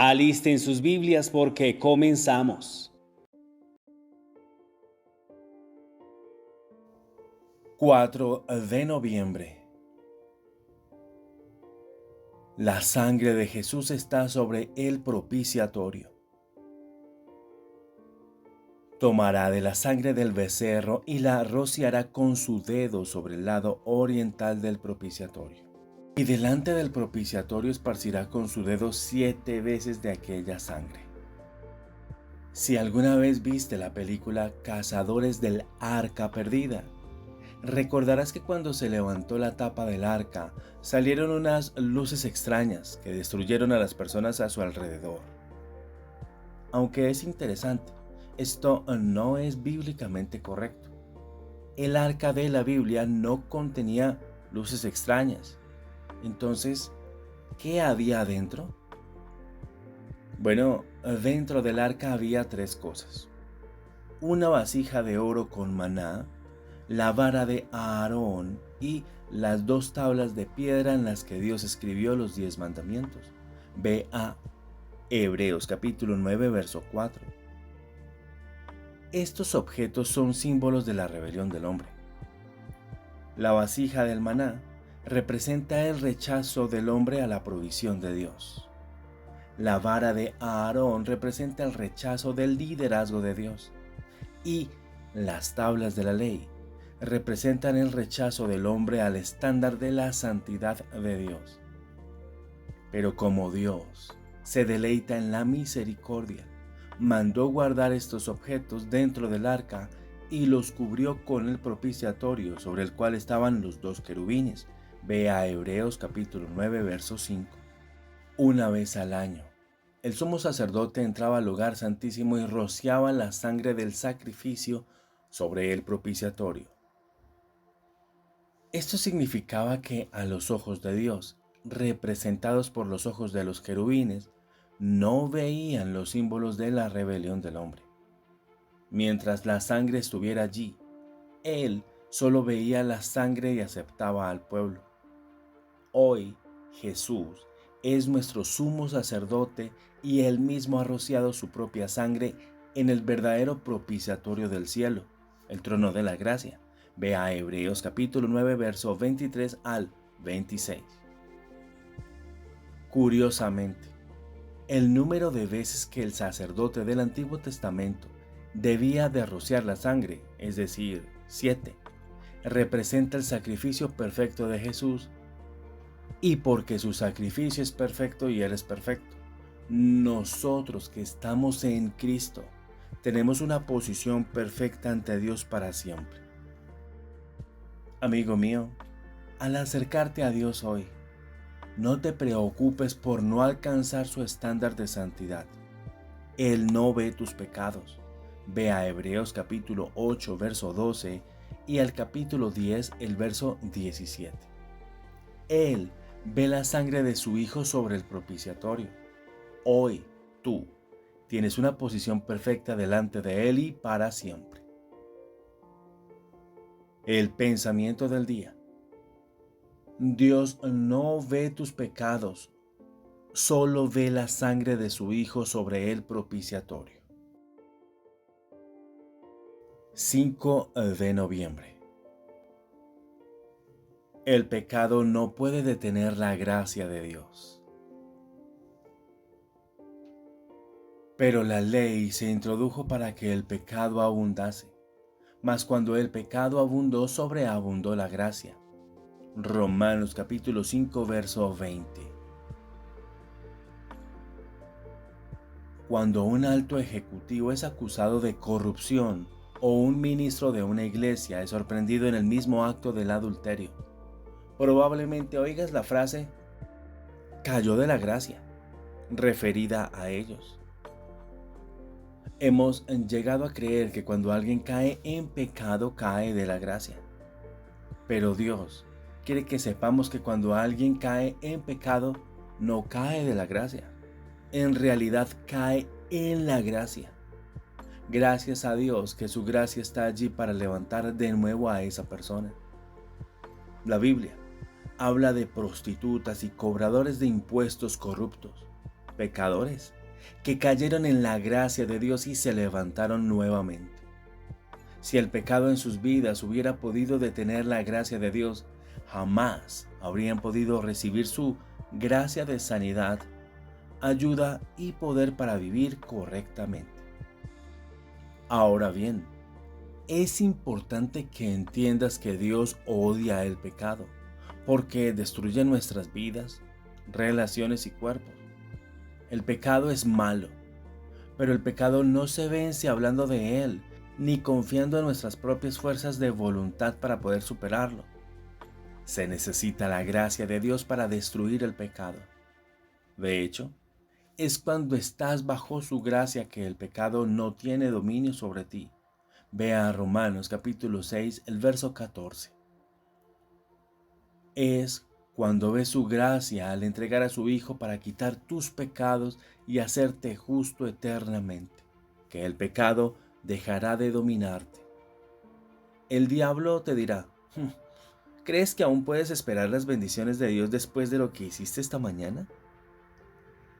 Alisten sus Biblias porque comenzamos. 4 de noviembre. La sangre de Jesús está sobre el propiciatorio. Tomará de la sangre del becerro y la rociará con su dedo sobre el lado oriental del propiciatorio. Y delante del propiciatorio esparcirá con su dedo 7 veces de aquella sangre. Si alguna vez viste la película Cazadores del Arca Perdida, recordarás que cuando se levantó la tapa del arca, salieron unas luces extrañas que destruyeron a las personas a su alrededor. Aunque es interesante, esto no es bíblicamente correcto. El arca de la Biblia no contenía luces extrañas. Entonces, ¿qué había adentro? Bueno, dentro del arca había 3 cosas. Una vasija de oro con maná, la vara de Aarón y las 2 tablas de piedra en las que Dios escribió los 10 mandamientos. Ve a Hebreos capítulo 9, verso 4. Estos objetos son símbolos de la rebelión del hombre. La vasija del maná representa el rechazo del hombre a la provisión de Dios. La vara de Aarón representa el rechazo del liderazgo de Dios. Y las tablas de la ley representan el rechazo del hombre al estándar de la santidad de Dios. Pero como Dios se deleita en la misericordia, mandó guardar estos objetos dentro del arca y los cubrió con el propiciatorio sobre el cual estaban los 2 querubines. Ve a Hebreos capítulo 9, verso 5. Una vez al año, el sumo sacerdote entraba al lugar santísimo y rociaba la sangre del sacrificio sobre el propiciatorio. Esto significaba que a los ojos de Dios, representados por los ojos de los querubines, no veían los símbolos de la rebelión del hombre. Mientras la sangre estuviera allí, Él solo veía la sangre y aceptaba al pueblo. Hoy, Jesús es nuestro sumo sacerdote y Él mismo ha rociado su propia sangre en el verdadero propiciatorio del cielo, el trono de la gracia. Ve a Hebreos capítulo 9, verso 23 al 26. Curiosamente, el número de veces que el sacerdote del Antiguo Testamento debía de rociar la sangre, es decir, 7, representa el sacrificio perfecto de Jesús. Y porque su sacrificio es perfecto y Él es perfecto, nosotros que estamos en Cristo tenemos una posición perfecta ante Dios para siempre. Amigo mío, al acercarte a Dios hoy, no te preocupes por no alcanzar su estándar de santidad. Él no ve tus pecados. Ve a Hebreos capítulo 8, verso 12 y al capítulo 10, el verso 17. Él ve la sangre de su Hijo sobre el propiciatorio. Hoy, tú tienes una posición perfecta delante de Él y para siempre. El pensamiento del día. Dios no ve tus pecados, solo ve la sangre de su Hijo sobre el propiciatorio. 5 de noviembre. El pecado no puede detener la gracia de Dios. Pero la ley se introdujo para que el pecado abundase, mas cuando el pecado abundó, sobreabundó la gracia. Romanos capítulo 5, verso 20. Cuando un alto ejecutivo es acusado de corrupción o un ministro de una iglesia es sorprendido en el mismo acto del adulterio, probablemente oigas la frase "cayó de la gracia", referida a ellos. Hemos llegado a creer que cuando alguien cae en pecado, cae de la gracia. Pero Dios quiere que sepamos que cuando alguien cae en pecado, no cae de la gracia. En realidad cae en la gracia. Gracias a Dios que su gracia está allí para levantar de nuevo a esa persona. La Biblia habla de prostitutas y cobradores de impuestos corruptos, pecadores, que cayeron en la gracia de Dios y se levantaron nuevamente. Si el pecado en sus vidas hubiera podido detener la gracia de Dios, jamás habrían podido recibir su gracia de sanidad, ayuda y poder para vivir correctamente. Ahora bien, es importante que entiendas que Dios odia el pecado, porque destruye nuestras vidas, relaciones y cuerpos. El pecado es malo, pero el pecado no se vence hablando de él, ni confiando en nuestras propias fuerzas de voluntad para poder superarlo. Se necesita la gracia de Dios para destruir el pecado. De hecho, es cuando estás bajo su gracia que el pecado no tiene dominio sobre ti. Vea a Romanos capítulo 6, el verso 14. Es cuando ves su gracia al entregar a su Hijo para quitar tus pecados y hacerte justo eternamente, que el pecado dejará de dominarte. El diablo te dirá, ¿crees que aún puedes esperar las bendiciones de Dios después de lo que hiciste esta mañana?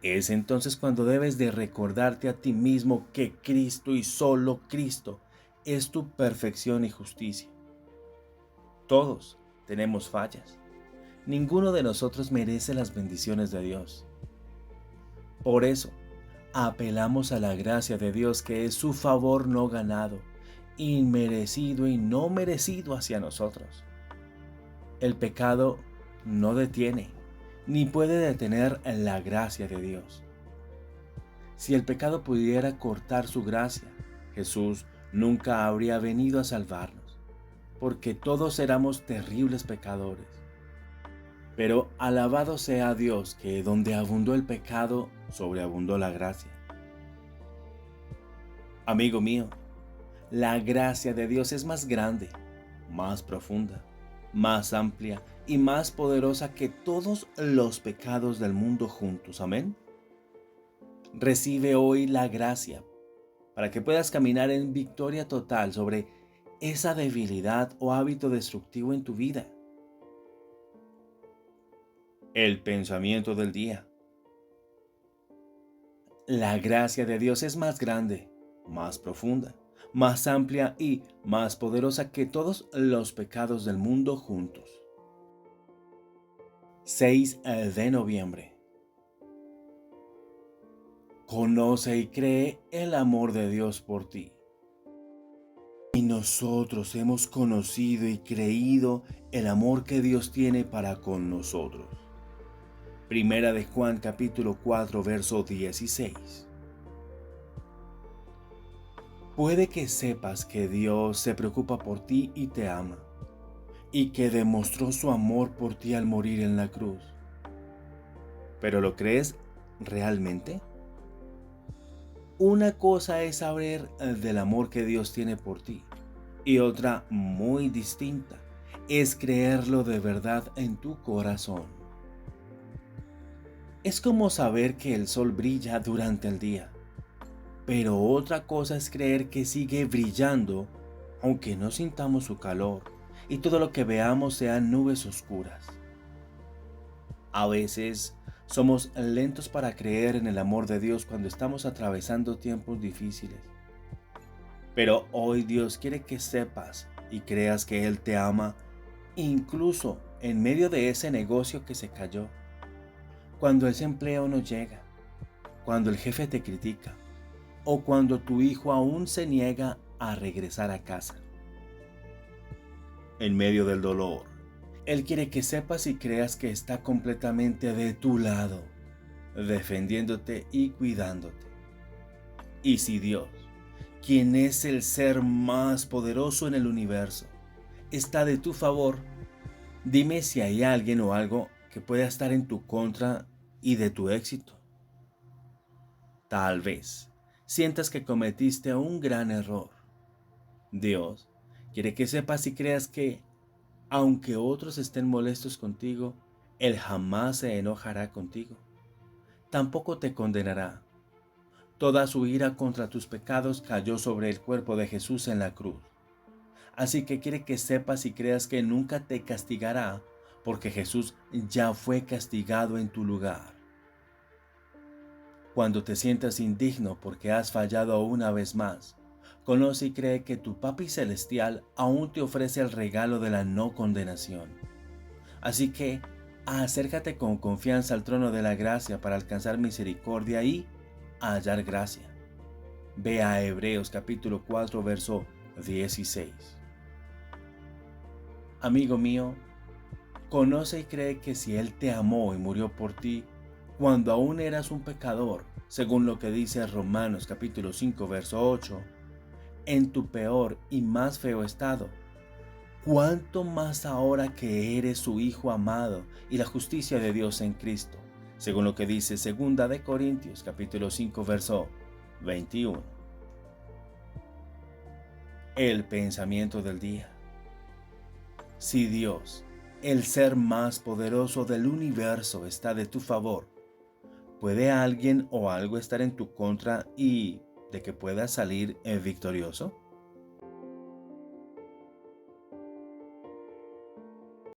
Es entonces cuando debes de recordarte a ti mismo que Cristo y solo Cristo es tu perfección y justicia. Todos tenemos fallas. Ninguno de nosotros merece las bendiciones de Dios. Por eso, apelamos a la gracia de Dios, que es su favor no ganado, inmerecido y no merecido hacia nosotros. El pecado no detiene, ni puede detener la gracia de Dios. Si el pecado pudiera cortar su gracia, Jesús nunca habría venido a salvarnos, porque todos éramos terribles pecadores. Pero alabado sea Dios, que donde abundó el pecado, sobreabundó la gracia. Amigo mío, la gracia de Dios es más grande, más profunda, más amplia y más poderosa que todos los pecados del mundo juntos. Amén. Recibe hoy la gracia para que puedas caminar en victoria total sobre esa debilidad o hábito destructivo en tu vida. El pensamiento del día. La gracia de Dios es más grande, más profunda, más amplia y más poderosa que todos los pecados del mundo juntos. 6 de noviembre. Conoce y cree el amor de Dios por ti. Y nosotros hemos conocido y creído el amor que Dios tiene para con nosotros. Primera de Juan capítulo 4 verso 16. Puede que sepas que Dios se preocupa por ti y te ama, y que demostró su amor por ti al morir en la cruz. ¿Pero lo crees realmente? Una cosa es saber del amor que Dios tiene por ti, y otra muy distinta es creerlo de verdad en tu corazón. Es como saber que el sol brilla durante el día, pero otra cosa es creer que sigue brillando aunque no sintamos su calor y todo lo que veamos sean nubes oscuras. A veces somos lentos para creer en el amor de Dios cuando estamos atravesando tiempos difíciles. Pero hoy Dios quiere que sepas y creas que Él te ama, incluso en medio de ese negocio que se cayó, cuando ese empleo no llega, cuando el jefe te critica o cuando tu hijo aún se niega a regresar a casa. En medio del dolor, Él quiere que sepas y creas que está completamente de tu lado, defendiéndote y cuidándote. Y si Dios, quien es el ser más poderoso en el universo, está de tu favor, dime si hay alguien o algo que pueda estar en tu contra y de tu éxito. Tal vez sientas que cometiste un gran error. Dios quiere que sepas y creas que, aunque otros estén molestos contigo, Él jamás se enojará contigo. Tampoco te condenará. Toda su ira contra tus pecados cayó sobre el cuerpo de Jesús en la cruz. Así que quiere que sepas y creas que nunca te castigará, porque Jesús ya fue castigado en tu lugar. Cuando te sientas indigno porque has fallado una vez más, conoce y cree que tu Papi Celestial aún te ofrece el regalo de la no condenación. Así que, acércate con confianza al trono de la gracia para alcanzar misericordia y hallar gracia. Ve a Hebreos capítulo 4, verso 16. Amigo mío, conoce y cree que si Él te amó y murió por ti, cuando aún eras un pecador, según lo que dice Romanos capítulo 5, verso 8, en tu peor y más feo estado, ¿cuánto más ahora que eres su Hijo amado y la justicia de Dios en Cristo? Según lo que dice 2 de Corintios capítulo 5, verso 21. El pensamiento del día. Si Dios, el ser más poderoso del universo, está de tu favor, ¿puede alguien o algo estar en tu contra y de que puedas salir victorioso?